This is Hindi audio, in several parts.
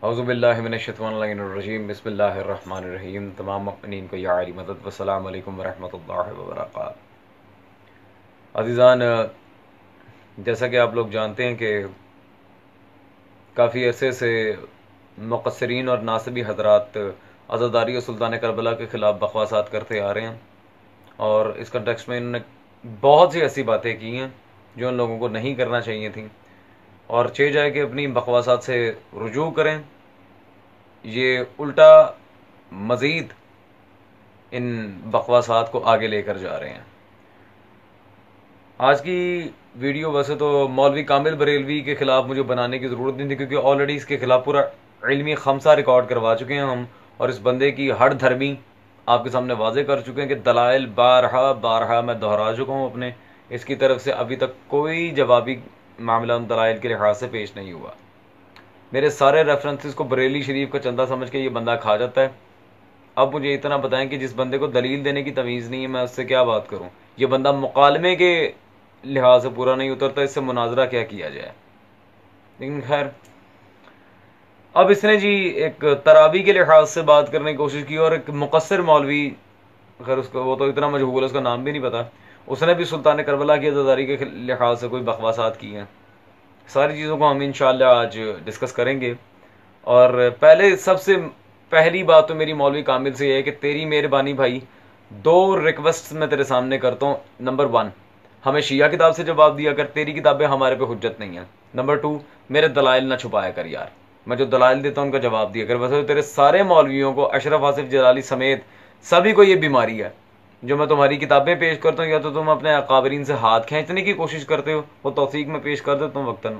औज़ुबिल्लाहिमिनश्शैतानिर्रजीम बिस्मिल्लाहिर्रहमानिर्रहीम। तमाम मुमिनीन को या अली मदद वस्सलाम अलैकुम वरहमतुल्लाहि वबरकातुहू। अज़ीज़ान, जैसा कि आप लोग जानते हैं कि काफ़ी अरसे से मुक़स्सिरीन और नासिबी हज़रात अज़ादारी और सुल्तान करबला के ख़िलाफ़ बकवासात करते आ रहे हैं, और इस कंटेक्स्ट में इन्होंने बहुत सी ऐसी बातें की हैं जो उन लोगों को नहीं करना चाहिए थी, और चे जाए कि अपनी बकवासात से रुजू करें। ये उल्टा मज़ीद इन बकवासात को आगे लेकर जा रहे हैं। आज की वीडियो वैसे तो मौलवी कामिल बरेलवी के ख़िलाफ़ मुझे बनाने की ज़रूरत नहीं थी, क्योंकि ऑलरेडी इसके ख़िलाफ़ पूरा इल्मी खमसा रिकॉर्ड करवा चुके हैं हम, और इस बंदे की हर धर्मी आपके सामने वाजे कर चुके हैं कि दलाइल बारहा बारहा मैं दोहरा चुका हूँ अपने। इसकी तरफ से अभी तक कोई जवाबी मामला उन दलाइल के लिहाज से पेश नहीं हुआ। मेरे सारे रेफरेंसेस को बरेली शरीफ का चंदा समझ के ये बंदा खा जाता है। अब मुझे इतना बताएं कि जिस बंदे को दलील देने की तमीज़ नहीं है, मैं उससे क्या बात करूं। ये बंदा मुकालमे के लिहाज से पूरा नहीं उतरता, इससे मुनाजरा क्या किया जाए। लेकिन खैर, अब इसने जी एक तरावी के लिहाज से बात करने की कोशिश की, और एक मुकस्सिर मौलवी, खैर उसको वो तो इतना मजहूल है उसका नाम भी नहीं पता, उसने भी सुल्तान करबला की अज़ादारी के लिहाज से कोई बकवासात की हैं। सारी चीज़ों को हम इंशाअल्लाह आज डिस्कस करेंगे। और पहले सबसे पहली बात तो मेरी मौलवी कामिल से है कि तेरी मेहरबानी भाई, दो रिक्वेस्ट मैं तेरे सामने करता हूँ। नंबर 1, हमें शिया किताब से जवाब दिया कर, तेरी किताबें हमारे पे हुज्जत नहीं है। नंबर 2, मेरे दलाइल ना छुपाया कर यार, मैं जो दलाइल देता हूँ उनका जवाब दिया कर। वैसे तो तेरे सारे मौलवियों को, अशरफ आसिफ जलाली समेत सभी को ये बीमारी है, जो मैं तुम्हारी किताबें पेश करता हूँ या तो तुम अपने अकाबरीन से हाथ खींचने की कोशिश करते हो, वो तौसीक में पेश कर देता हूँ वक्तन,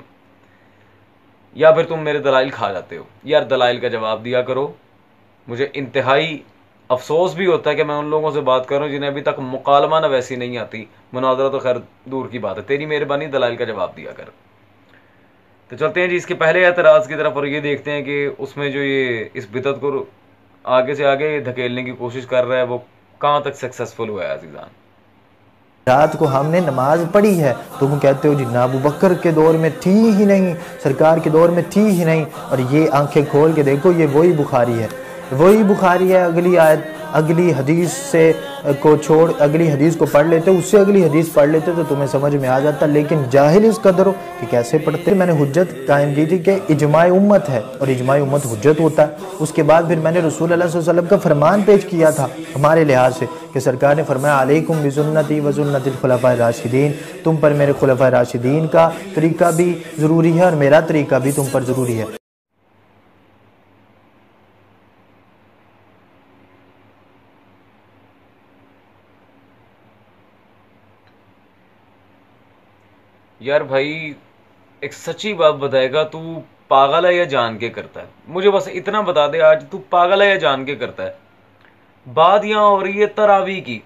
या फिर तुम मेरे दलाइल खा जाते हो। यार दलाइल का जवाब दिया करो। मुझे इंतहाई अफसोस भी होता है कि मैं उन लोगों से बात कर रहा हूँ जिन्हें अभी तक मुकालमा न वैसी नहीं आती, मुनाजरा तो खैर दूर की बात है। तेरी मेहरबानी, दलाइल का जवाब दिया कर। तो चलते हैं जी इसके पहले एतराज़ की तरफ, और ये देखते हैं कि उसमें जो ये इस बिदअत को आगे से आगे धकेलने की कोशिश कर रहा है वो कहाँ तक सक्सेसफुल हुआ है। अजीज़ान, रात को हमने नमाज पढ़ी है, तुम कहते हो जी ना अबू बकर के दौर में थी ही नहीं, सरकार के दौर में थी ही नहीं। और ये आंखें खोल के देखो, ये वही बुखारी है, वही बुखारी है। अगली आयत, अगली हदीस से को छोड़ अगली हदीस को पढ़ लेते, उससे अगली हदीस पढ़ लेते तो तुम्हें समझ में आ जाता। लेकिन जाहिल इस कदर हो कि कैसे पढ़ते। मैंने हुज्जत कायम की थी कि इजमाए उम्मत है, और इजमाए उम्मत हुज्जत होता है। उसके बाद फिर मैंने रसूल अल्लाह सल्लल्लाहु अलैहि वसल्लम का फरमान पेश किया था हमारे लिहाज से, कि सरकार ने फरमाया अलैकुम बिसुन्नती व सुन्नतिल खुलफाए राशिदीन, तुम पर मेरे खुलफाए राशिदीन का तरीका भी ज़रूरी है और मेरा तरीका भी तुम पर ज़रूरी है। यार भाई एक सच्ची बात बताएगा, तू पागल है या जान के करता है? मुझे बस इतना बता दे आज, तू पागल है या जान के करता है? बात यहां हो रही है तरावी की।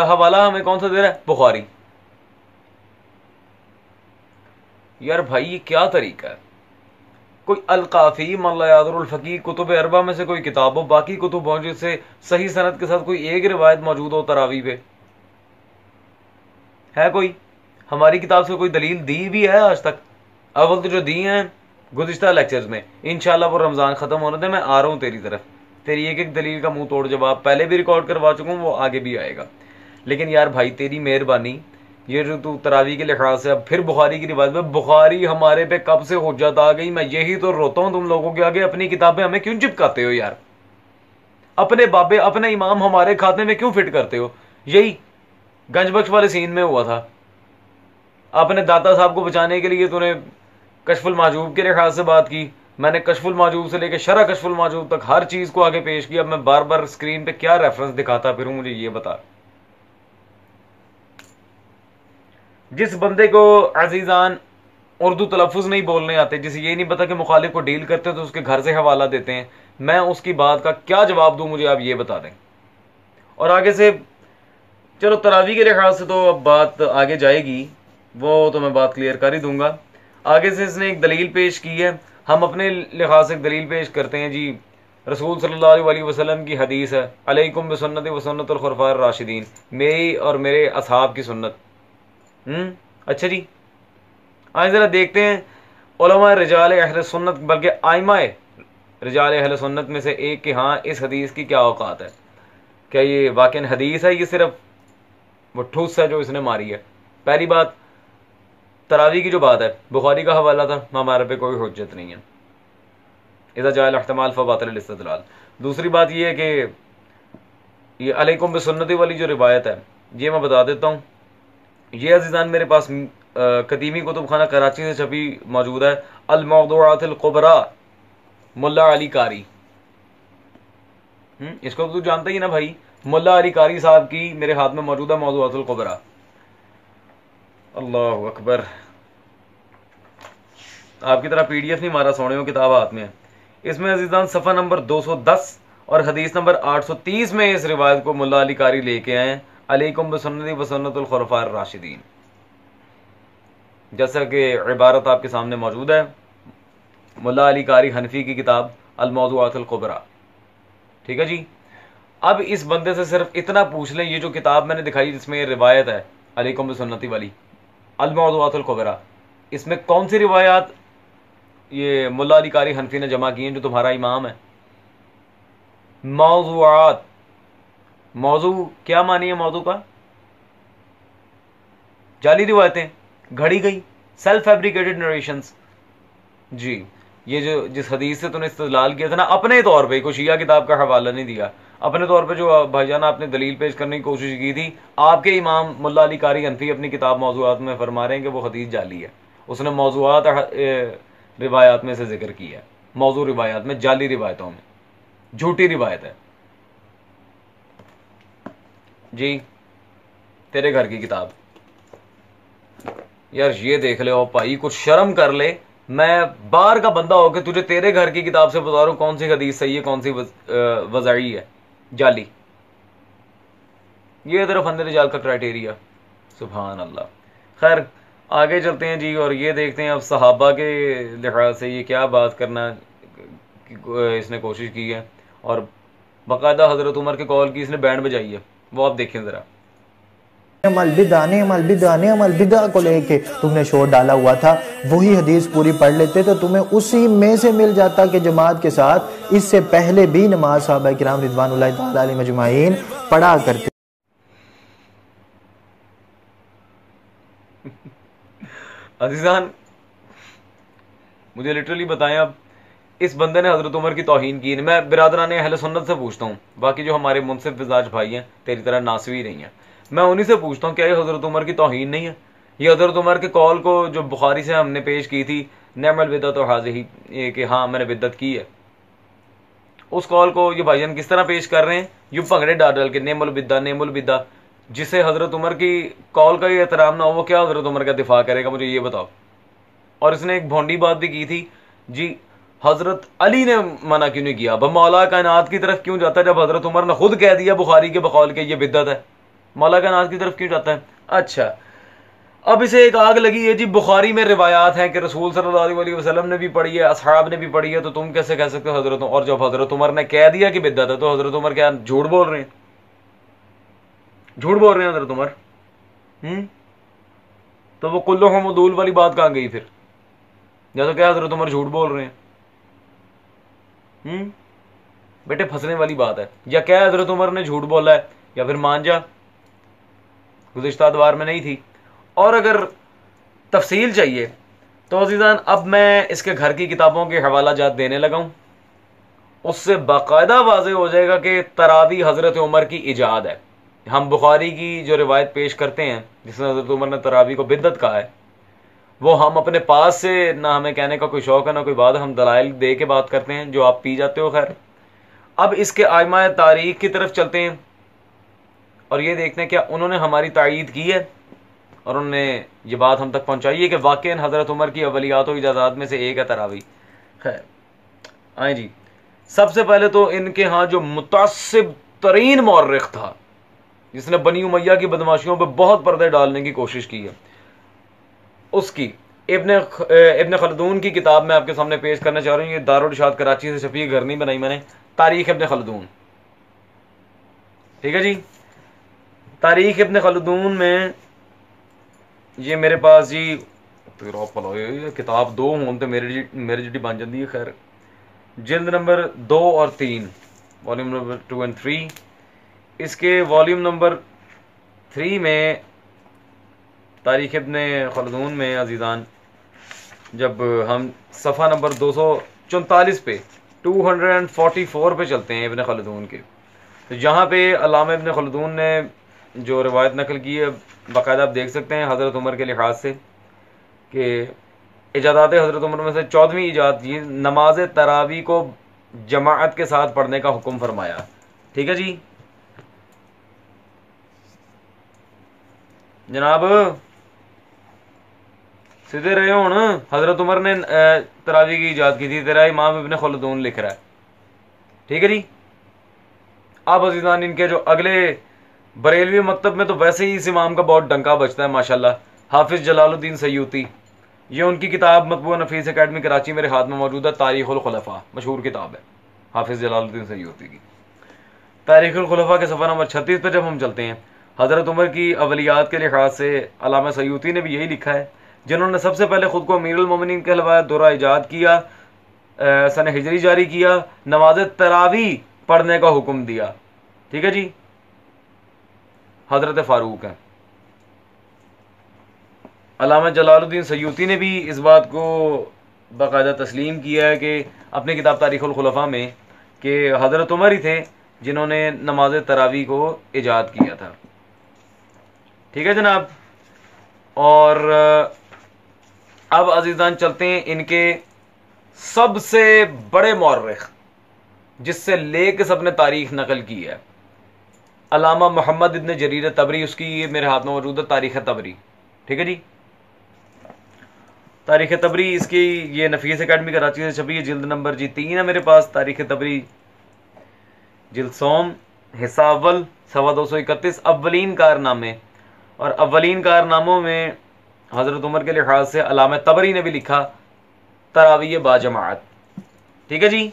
हवाला हमें कौन सा दे रहा है? बुखारी। यार भाई ये क्या तरीका है? कोई अलकाफी मल्लायादुल फकीह कुतुब अरबा में से कोई किताब हो, बाकी कुतुब हो जिससे सही सनद के साथ कोई एक रिवायत मौजूद हो तरावी पे? है कोई? हमारी किताब से कोई दलील दी भी है आज तक? अव्वल तो जो दी हैं गुज़िश्ता लेक्चर्स में, इंशाल्लाह वो रमज़ान ख़त्म होने दे, मैं आ रहा हूँ तेरी तरफ। तेरी एक एक दलील का मुंह तोड़ जवाब पहले भी रिकॉर्ड करवा चुका हूँ, वो आगे भी आएगा। लेकिन यार भाई तेरी मेहरबानी, ये जो तू तरावी के लिहाज से अब फिर बुखारी की रिवायत में, बुखारी हमारे पे कब से हुज्जत आ गई? मैं यही तो रोता हूँ तुम लोगों के आगे, अपनी किताबें हमें क्यों चिपकाते हो यार? अपने बाबे अपने इमाम हमारे खाते में क्यों फिट करते हो? यही गंजबख्श वाले सीन में हुआ था। अपने दादा साहब को बचाने के लिए तूने कशफुल माजूब के लिहाज से बात की, मैंने कशफुल माजूब से लेकर शरह कशफुल माजूब तक हर चीज को आगे पेश किया। अब मैं बार बार स्क्रीन पे क्या रेफरेंस दिखाता फिर मुझे ये बता। जिस बंदे को अजीजान उर्दू तलफ़ुज़ नहीं बोलने आते, जिसे ये नहीं पता कि मुखालिफ को डील करते हैं तो उसके घर से हवाला देते हैं, मैं उसकी बात का क्या जवाब दूं? मुझे आप ये बता दें। और आगे से चलो तरावी के लिहाज से तो अब बात आगे जाएगी, वो तो मैं बात क्लियर कर ही दूंगा। आगे से इसने एक दलील पेश की है, हम अपने लिहाज से एक दलील पेश करते हैं जी। रसूल सल्लल्लाहु अलैहि वसल्लम की हदीस है, अलैकुम बिसुन्नती व सुन्नतिल खुलफाए राशिदीन, मेरी और मेरे असहाब की सुन्नत। अच्छा जी, आज ज़रा देखते हैं उलमा रिजाल अहले सुन्नत, बल्कि आइमा रिजाल अहले सुन्नत में से एक कि हाँ इस हदीस की क्या औकात है, क्या ये वाकई हदीस है, ये सिर्फ वो ठूस है जो इसने मारी है। पहली बात, तरावी की जो बात है बुखारी का हवाला था, हमारे पे कोई हुज्जत नहीं है, इज़ा जाअल इह्तिमाल फ़बातिल इस्तिदलाल। दूसरी बात ये है कि ये अलैकुम बिसुन्नती वाली जो रिवायत है ये मैं बता देता हूँ। ये अजीज़ान मेरे पास कदीमी कुतुब खाना कराची से छपी मौजूद है, अल मौदूआतिल कुबरा, मुल्ला अली कारी। इसको तो जानते ही ना भाई, मुल्ला अली कारी साहब की मेरे हाथ में मौजूद है मौदूआतुल कुबरा। अल्लाह अकबर, आपकी तरह पीडीएफ नहीं मारा सोने, किताब हाथ में है। इसमें अजीज़ान सफ़ा नंबर 210 और हदीस नंबर 830 में इस रिवायत को मुल्ला अली कारी लेके आए हैं, अलैकुम बिसुन्नती व सुन्नतुल खुलफाए राशिदीन। जैसा कि इबारत आपके सामने मौजूद है, मुल्ला अली कारी हनफी की किताब अल मौदूआतुल कुबरा। ठीक है जी। अब इस बंदे से सिर्फ इतना पूछ लें, ये जो किताब मैंने दिखाई जिसमें रिवायत है अलैकुम बिसुन्नती वाली अल मौदूआतुल कुबरा, इसमें कौन सी रिवायात ये मुल्ला अली कारी हनफी ने जमा की हैं जो तुम्हारा इमाम है? मौजूआत, मौजू क्या मानी है मौजू का? जाली रिवायतें, घड़ी गई, सेल्फ फैब्रिकेटेड नरेशंस। जी, ये जो जिस हदीस से तूने इस्तेदलाल किया था ना अपने तौर पे, कोई शिया किताब का हवाला नहीं दिया, अपने तौर पे जो भाईजान आपने दलील पेश करने की कोशिश की थी, आपके इमाम मुल्ला अली कारी हनफी अपनी किताब मौजूआत में फरमा रहे हैं कि वो हदीस जाली है। उसने मौजूआत रिवायात में से जिक्र किया है, मौजू रिवायात में, जाली रिवायतों में, झूठी रिवायत है। जी, तेरे घर की किताब यार, ये देख ले ओ भाई, कुछ शर्म कर ले। मैं बाहर का बंदा होकर तुझे तेरे घर की किताब से बता रहा हूं कौन सी हदीस सही है, कौन सी वज़ाई है, जाली। ये तरफ अंदर जाल का क्राइटेरिया, सुभान अल्लाह। खैर आगे चलते हैं जी, और ये देखते हैं अब सहाबा के लिहाज से ये क्या बात करना इसने कोशिश की है, और बाकायदा हजरत उमर के कॉल की इसने बैंड बजाई है, वो आप देखें जरा। अमल बिदा को लेके तुमने शोर डाला हुआ था, वही हदीस पूरी पढ़ लेते तो तुम्हें उसी में से मिल जाता कि जमात के साथ इससे पहले भी नमाज सहाबा किराम रिदवानुल्लाह तआला अलैहिम अजमाइन पढ़ा करते। अजीजान मुझे लिटरली बताएं, अब इस बंदे ने हजरत उमर की तौहीन की। मैं बिरादरान अहले सुन्नत से पूछता हूँ, बाकी जो हमारे मुनसिफ मिजाज भाई हैं तेरी तरह नासवी नहीं है, मैं उन्हीं से पूछता हूँ क्या ये हजरत उमर की तौहीन नहीं है? ये हजरत उमर के कॉल को जो बुखारी से हमने पेश की थी, नेमल बिदत और हाज़िही, ये कि हाँ मैंने बिदत की है, उस कॉल को ये भाईजान किस तरह पेश कर रहे हैं? यूं भंगड़े डाल डाल के, नेमुल बिद्दा। जिसे हजरत उमर की कॉल का ही एहतराम ना हो, वो क्या हजरत उमर का दिफा करेगा, मुझे ये बताओ। और इसने एक भोंडी बात भी की थी जी, हजरत अली ने मना क्यों नहीं किया? अब मौला कायनात की तरफ क्यों जाता है जब हजरत उमर ने खुद कह दिया बुखारी के बकौल के ये बिद्दत है? मौला कायनात की तरफ क्यों जाता है? अच्छा, अब इसे एक आग लगी है जी, बुखारी में रिवायात है कि रसूल सल्लल्लाहु अलैहि वसल्लम ने भी पढ़ी है, असहाब ने भी पढ़ी है, तो तुम कैसे कह सकते हो हजरत? और जब हजरत उमर ने कह दिया कि बिद्दत है, तो हजरत उमर क्या झूठ बोल रहे हैं? झूठ बोल रहे हैं हजरत उमर? तो वो कुल्लुहुम उदूल वाली बात कहां गई फिर? जैसे क्या हजरत उमर झूठ बोल रहे हैं? बेटे फंसने वाली बात है। या क्या हजरत उमर ने झूठ बोला है, या फिर मान जा गुज़िश्ता अदवार में नहीं थी। और अगर तफसील चाहिए तो अजीज़ान अब मैं इसके घर की किताबों के हवाला जात देने लगा हूं, उससे बाकायदा वाज़ेह हो जाएगा कि तरावी हजरत उमर की इजाद है। हम बुखारी की जो रिवायत पेश करते हैं जिसमें हजरत उमर ने तरावी को बिद्दत कहा है, वो हम अपने पास से, ना हमें कहने का कोई शौक है ना कोई बात, हम दलाइल दे के बात करते हैं जो आप पी जाते हो। खैर अब इसके आइमा तारीख की तरफ चलते हैं और ये देखते हैं क्या उन्होंने हमारी तायीद की है और उन्होंने ये बात हम तक पहुंचाई है कि वाकई हजरत उमर की अवलियात और इजाज़ात में से एक है तरावी। खैर आए जी, सबसे पहले तो इनके यहाँ जो मुतासिब तरीन मौर्रिख था जिसने बनी उमैया की बदमाशियों पर बहुत पर्दे डालने की कोशिश की है, उसकी इब्न खलदून की किताब में आपके सामने पेश करना चाह रही हूँ। ये दारुल इरशाद कराची से छपी, घर नहीं बनाई मैंने, तारीख इब्न खलदून। ठीक है जी, तारीख इब्न खलदून में ये मेरे पास जी तेरा किताब दो हों तो मेरे जी बन जाती है। खैर जिल्द नंबर 2 और 3, वॉल्यूम नंबर 2 एंड 3। इसके वॉल्यूम नंबर 3 में तारीख इब्न खलदून में अजीज़ान, जब हम सफ़ा नंबर 244 पे 244 पे चलते हैं इब्न खलदून के, तो यहाँ पे अल्लामा इब्न खलदून ने जो रिवायत नकल की है बाकायदा आप देख सकते हैं हज़रत उमर के लिहाज से कि इजादात हज़रत उमर में से 14वीं इजाद ये नमाज तरावी को जमाअत के साथ पढ़ने का हुक्म फरमाया। ठीक है जी जनाब, सीधे रहे हो ना। हज़रत उमर ने तरावी की इजाद की थी, तेरा इमाम इब्न खलदून लिख रहा है। ठीक है जी। अब अजीज़ान इनके जो अगले बरेलवी मकतब में तो वैसे ही इस इमाम का बहुत डंका बजता है माशाल्लाह, हाफिज जलालुद्दीन सयूती। ये उनकी किताब मतबूआ नफीस एकेडमी कराची मेरे हाथ में मौजूद है, तारीख़ुल खुलफा मशहूर किताब है हाफिज जलालुद्दीन सयूती की। तारीख़ुल खुलफा के सफ़ा नंबर 36 पर जब हम चलते हैं, हज़रत उमर की अवलियात के लिहाज से अल्लामा सयूती ने भी यही लिखा है, जिन्होंने सबसे पहले ख़ुद को अमीरुल मोमिनीन कहलवाया, दौरा इजाद किया, सन हिजरी जारी किया, नमाज तरावी पढ़ने का हुक्म दिया। ठीक है जी, हज़रत फ़ारूक हैं। अल्लामा जलालुद्दीन सयूती ने भी इस बात को बाकायदा तस्लीम किया है कि अपनी किताब तारीख़ुल खुलफा में कि हज़रत उमर ही थे जिन्होंने नमाज तरावी को इजाद किया था। ठीक है जनाब। और अब अजीज़ान चलते हैं इनके सबसे बड़े मौर्रिख जिससे लेके सबने तारीख नकल की है, अल्लामा मोहम्मद इब्न जरीर तबरी। उसकी ये मेरे हाथ में मौजूद है तारीख़ तबरी। ठीक है जी, तारीख़ तबरी इसकी ये नफीस एकेडमी कराची से छपी है, जिल्द नंबर जी 3 है मेरे पास। तारीख़ तबरी जिल्द सोम हिस्सा अव्वल सवा 231 अव्वलीन कारनामे। और अव्वलीन कारनामों में हज़रत उमर के लिहाज से अल्लामा तबरी ने भी लिखा तरावी बाजमात। ठीक है जी।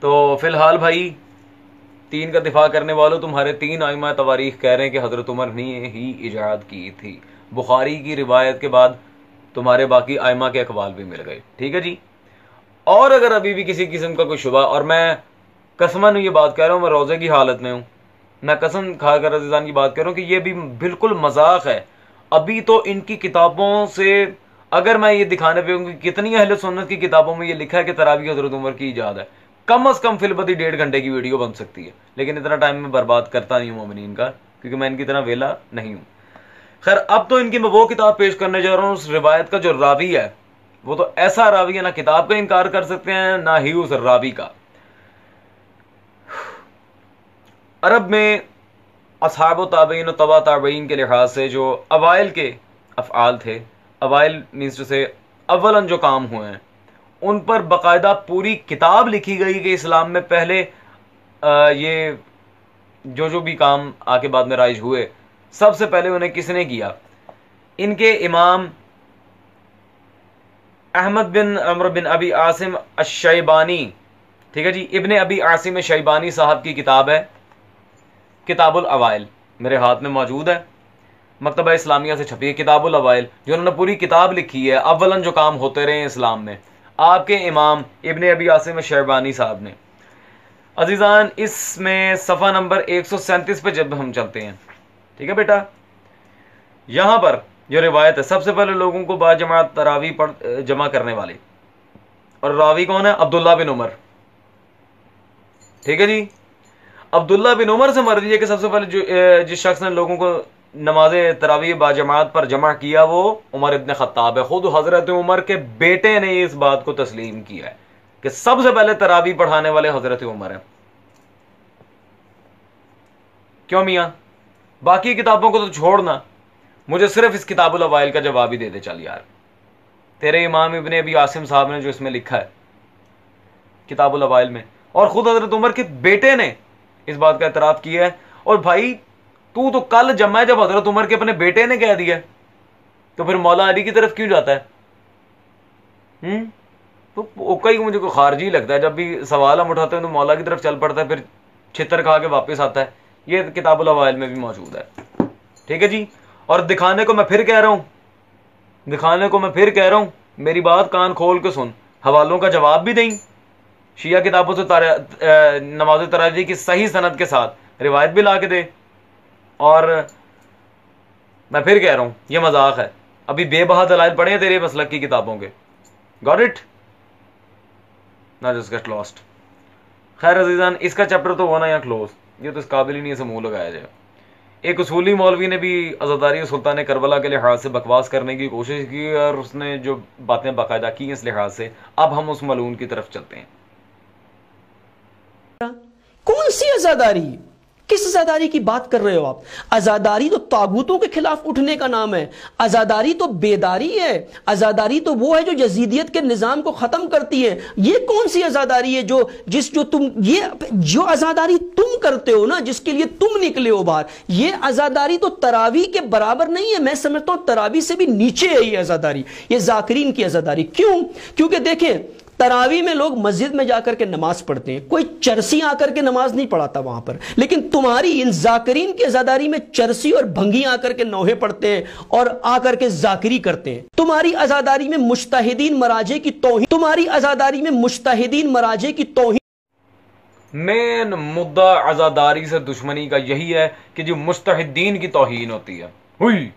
तो फिलहाल भाई 3 का दिफा करने वालों, तुम्हारे 3 आइमा तवारीख कह रहे हैं कि हज़रत उमर ने ही इजाद की थी। बुखारी की रिवायत के बाद तुम्हारे बाकी आइमा के अकवाल भी मिल गए। ठीक है जी। और अगर अभी भी किसी किस्म का कोई शुबा, और मैं कसमन ये बात कह रहा हूँ, मैं रोज़े की हालत में हूँ, मैं कसम खाकर अज़ीज़ान की बात कर रहा हूँ कि ये भी बिल्कुल मजाक है। अभी तो इनकी किताबों से अगर मैं ये दिखाने पे हूँ कि कितनी अहले सुन्नत की किताबों में ये लिखा है कि तरावी हज़रत उमर की इजाद है, कम अज़ कम फिलबदी 1.5 घंटे की वीडियो बन सकती है। लेकिन इतना टाइम मैं बर्बाद करता नहीं हूँ मोमिनीन का, क्योंकि मैं इनकी तरह वेला नहीं हूँ। खैर, अब तो इनकी मैं वो किताब पेश करने जा रहा हूँ, उस रिवायत का जो रावी है वो तो ऐसा रावी है, ना किताब का इनकार कर सकते हैं ना ही उस रावी का। अरब में असहाब ताबईन और तबा ताबईन के लिहाज से जो अवाइल के अफ़आल थे, अवाइल मीन्स से अव्वलन जो काम हुए हैं, उन पर बाकायदा पूरी किताब लिखी गई कि इस्लाम में पहले ये जो भी काम आके बाद में राइज हुए, सबसे पहले उन्हें किसने किया। इनके इमाम अहमद बिन अमर बिन अबी आसिम अश-शैबानी, ठीक है जी, इब्ने अबी आसिम शैबानी साहब की किताब है किताबुल अवाइल, मेरे हाथ में मौजूद है, मकतबा इस्लामिया से छपी है किताबुल अवाइल, जो उन्होंने पूरी किताब लिखी है अव्वलन जो काम होते रहे इस्लाम में, आपके इमाम इब्ने अबी आसिम शैबानी साहब ने। अजीज़ान, इसमें सफ़ा नंबर 137 पे जब हम चलते हैं, ठीक है बेटा, यहाँ पर जो रिवायत है, सबसे पहले लोगों को बाजमात तरावी पर जमा करने वाले, और रावी कौन है? अब्दुल्ला बिन उमर। ठीक है जी, अब्दुल्ला बिन उमर से मर्जी है कि सबसे पहले जो जिस शख्स ने लोगों को नमाज तरावी बाजमात पर जमा किया वो उमर इब्न खत्ताब है। खुद हजरत उमर के बेटे ने इस बात को तस्लीम किया है कि सबसे पहले तरावी पढ़ाने वाले हजरत उमर हैं। क्यों मियां? बाकी किताबों को तो छोड़ना, मुझे सिर्फ इस किताबुल अवाइल का जवाब ही दे दे चल यार। तेरे इमाम इब्ने अबी आसिम साहब ने जो इसमें लिखा है किताबुल अवाइल में, और खुद हजरत उमर के बेटे ने इस बात का एतराफ़ किया है। और भाई तू तो कल जमा है, जब हजरत उमर के अपने बेटे ने कह दिया तो फिर मौला अली की तरफ क्यों जाता है? तो कई मुझे को खारजी लगता है, जब भी सवाल हम उठाते हैं तो मौला की तरफ चल पड़ता है, फिर छितर खा के वापस आता है। ये किताबुल अवाइल में भी मौजूद है। ठीक है जी, और दिखाने को मैं फिर कह रहा हूं, मेरी बात कान खोल के सुन, हवालों का जवाब भी दें, शिया किताबों से नमाज तरावी की सही सनद के साथ रिवायत भी ला के दे। और मैं फिर कह रहा हूं यह मजाक है, अभी बेबहा दलाइल पढ़े हैं तेरे मसलक की किताबों के। गॉट इट, ना जस्ट गेट लॉस्ट। खैर अजीजान, इसका चैप्टर तो होना यहाँ क्लोज, ये तो इस काबिल ही नहीं, इसे मुंह लगाया जाए। एक उसूली मौलवी ने भी अज़ादारी सुल्तान करबला के लिहाज से बकवास करने की कोशिश की और उसने जो बातें बाकायदा की इस लिहाज से। अब हम उस मलून की तरफ चलते हैं। कौन सी आजादारी, किस आजादारी की बात कर रहे हो आप? आजादारी तो तागूतों के खिलाफ उठने का नाम है, आजादारी तो बेदारी है, आजादारी तो वो है जो यजीदियत के निजाम को खत्म करती है। ये कौन सी आजादारी है जो तुम ये जो आजादारी तुम करते हो ना, जिसके लिए तुम निकले हो बाहर, ये आजादारी तो तरावी के बराबर नहीं है। मैं समझता हूं तरावी से भी नीचे है ये आजादारी, ये जाकिरीन की आजादारी। क्यों? क्योंकि देखें, तरावी में लोग मस्जिद में जाकर के नमाज पढ़ते हैं, कोई चरसी आकर के नमाज नहीं पढ़ाता वहां पर। लेकिन तुम्हारी इन जाकिरीन की आजादारी में चरसी और भंगी आकर के नौहे पढ़ते हैं और आकर के जाकिरी करते हैं। तुम्हारी आजादारी में मुज्तहिदीन मराजे की तौहीन, तुम्हारी आजादारी में मुज्तहिदीन मराजे की तौहीन। मेन मुद्दा आजादारी से दुश्मनी का यही है कि जो मुज्तहिदीन की तौहीन होती है, हुई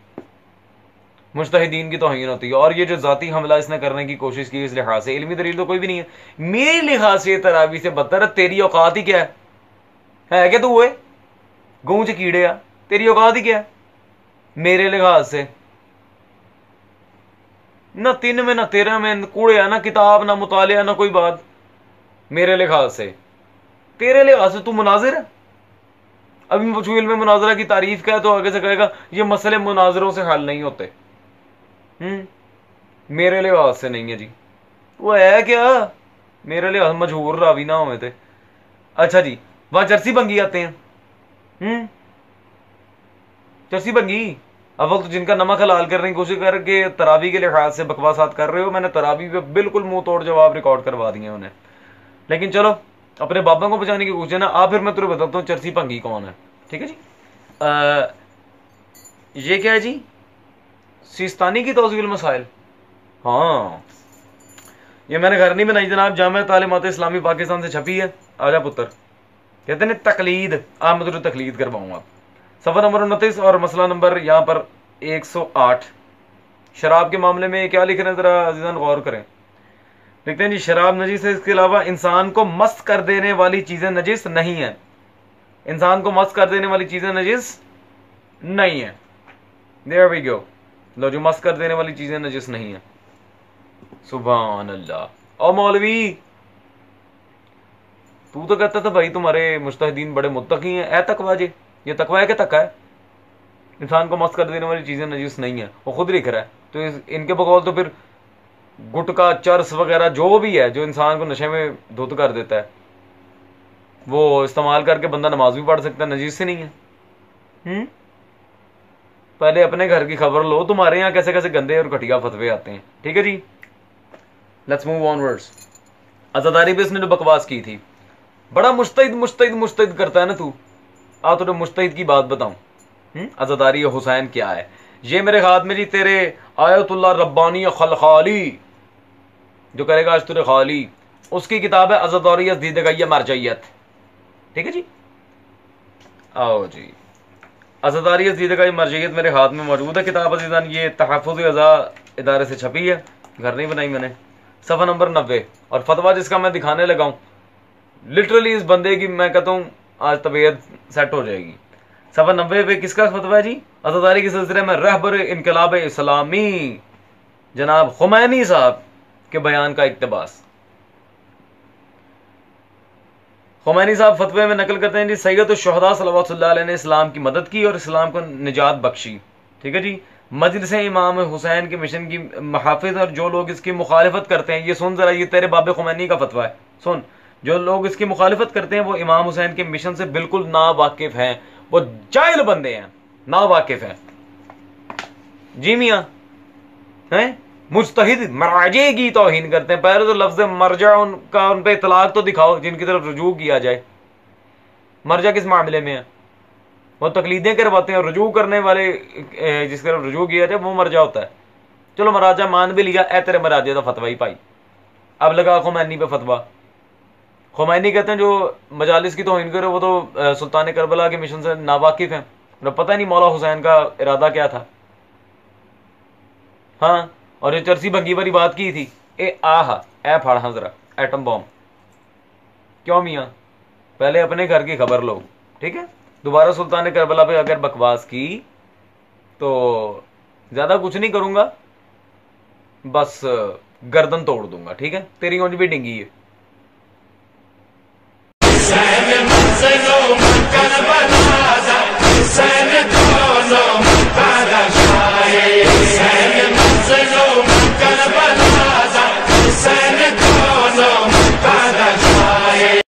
मुज्तहिदीन की तौहीन होती है। और ये जो जाती हमला इसने करने की कोशिश की, इस लिहाज से इल्मी दलील तो कोई भी नहीं है। मेरे लिहाज से तरावी से बदतर है। तेरी औकात ही क्या है क्या? तू हुए गूंज कीड़े आ, तेरी औकात ही क्या है मेरे लिहाज से? ना 3 में ना 13 में कूड़े है, ना किताब ना मुतालिया ना कोई बात। मेरे लिहाज से, तेरे लिहाज से तू मुनाजिर है। अभी मफूल में मुनाजरा की तारीफ क्या है तो आगे से कहेगा ये मसले मुनाजरों से हल नहीं होते। मेरे लिहाज से नहीं है जी। वो है क्या? मेरे लिहाज मजहूर रावी ना हुए थे। अच्छा जी, वहां चरसी भंगी आते हैं। चरसी भंगी अब वक्त जिनका नमक हलाल करने की कोशिश करके तरावी के लिहाज से बकवासात कर रहे हो, मैंने तरावी पे बिल्कुल मुंह तोड़ जवाब रिकॉर्ड करवा दिए उन्हें। लेकिन चलो अपने बाबा को बचाने की कोशिश ना, आप फिर मैं तुझे बताता हूँ चरसी भंगी कौन है। ठीक है जी। ये क्या है जी? सिस्तानी की तौज़ील मसाइल। हाँ, ये मैंने घर नहीं बनाई जनाब, जामिया तालीमात इस्लामी पाकिस्तान से छपी है। आजा पुत्र, कहते हैं तकलीद। आप मैं तुझे तकलीद करवाऊंगा। सफ़ा नंबर 29 और मसला नंबर यहाँ पर 108। शराब के मामले में क्या लिख रहे हैं जरा अजीजान गौर करें। लिखते हैं जी, शराब नजीस है, इसके अलावा इंसान को मस्त कर देने वाली चीजें नजीस नहीं है। इंसान को मस्त कर देने वाली चीजें नजीस नहीं है। There we go. लो, जो मस्त कर देने वाली चीजें नजीस नहीं है। सुभान अल्लाह। और मौलवी तू तो कहता था भाई तुम्हारे मुज्तहिदीन बड़े मुत्तकी हैं। ए तकवा जी, ये तकवा है कि तक्का है? इंसान को मस्त कर देने वाली चीजें नजीस नहीं है, वो खुद लिख रहा है। तो इनके बकौल तो फिर गुटका, चर्स वगैरह जो भी है जो इंसान को नशे में धुत कर देता है, वो इस्तेमाल करके बंदा नमाज भी पढ़ सकता है, नजीस से नहीं है। पहले अपने घर की खबर लो, तुम्हारे यहाँ कैसे कैसे गंदे और घटिया फतवे आते हैं। ठीक है जी, लेट्स मूव ऑनवर्ड्स। अज़ादारी पे इसने जो बकवास की थी, बड़ा मुस्तहिद मुस्तहिद मुस्तहिद करता है ना तू। आ तुझे मुस्तहिद की बात बताऊं। अज़ादारी हुसैन क्या है? ये मेरे हाथ में जी तेरे आयतुल्लाह रब्बानी खलखाली, जो करेगा आज तुझे खाली, उसकी किताब है अज़ादारी दीदगैया मरजैयत। ठीक है जी, आओ जी। अज़ादारी दीदगैया मरजैयत मेरे हाथ में मौजूद है किताब अज़ीज़ान। ये तहफ़्फ़ुज़ अज़ा इदारे से छपी है, घर नहीं बनाई मैंने। सफ़ा नंबर 90 और फतवा जिसका मैं दिखाने लगा हूँ, लिटरली इस बंदे की मैं कहता हूँ आज तबीयत सेट हो जाएगी। सफ़ा 90 पे किसका फतवा है जी? अज़ादारी के सिलसिले में रहबर इनकलाब इस्लामी जनाब खुमैनी साहब के बयान का इक्तबास। खुमैनी साहब फतवे में नकल करते हैं जी, सैयद शुहदा सल्लल्लाहु अलैहि ने इस्लाम की मदद की और इस्लाम को निजात बख्शी। ठीक है जी। मजलिस इमाम हुसैन के मिशन की मुहाफिज और जो लोग इसकी मुखालिफत करते हैं, ये सुन जरा, ये तेरे बाबे खुमैनी का फतवा है, सुन। जो लोग इसकी मुखालिफत करते हैं वो इमाम हुसैन के मिशन से बिल्कुल नावाकिफ हैं, वो जाहिल बंदे हैं, नावाकिफ हैं। जी मियाँ हैं, मुज्तहिद मराजे की तौहीन करते हैं। पहले तो लफ्ज़ मरजा उनका उन पे इतलाक तो दिखाओ जिनकी तरफ रुजू किया जाए। मरजा किस मामले में है? वो तकलीदें करवाते हैं, रुजू करने वाले जिस तरफ रुजू किया जाए वो मरजा होता है। चलो मराजा मान भी लिया, ए तेरे मराजे का फतवा ही पाई। अब लगा खुमैनी पे फतवा। खुमैनी कहते हैं जो मजालिस की तौहीन करे वो तो सुल्तान करबला के मिशन से नावाकिफ हैं, उन्हें पता नहीं मौला हुसैन का इरादा क्या था। हाँ, और ये चरसी भंगी वाली बात की थी, ए फाड़ जरा एटम बॉम्ब। क्यों मियाँ, पहले अपने घर की खबर लो, ठीक है। दोबारा सुल्तान करबला पे अगर बकवास की तो ज्यादा कुछ नहीं करूंगा, बस गर्दन तोड़ दूंगा, ठीक है। तेरी ऊंज भी डिंगी है।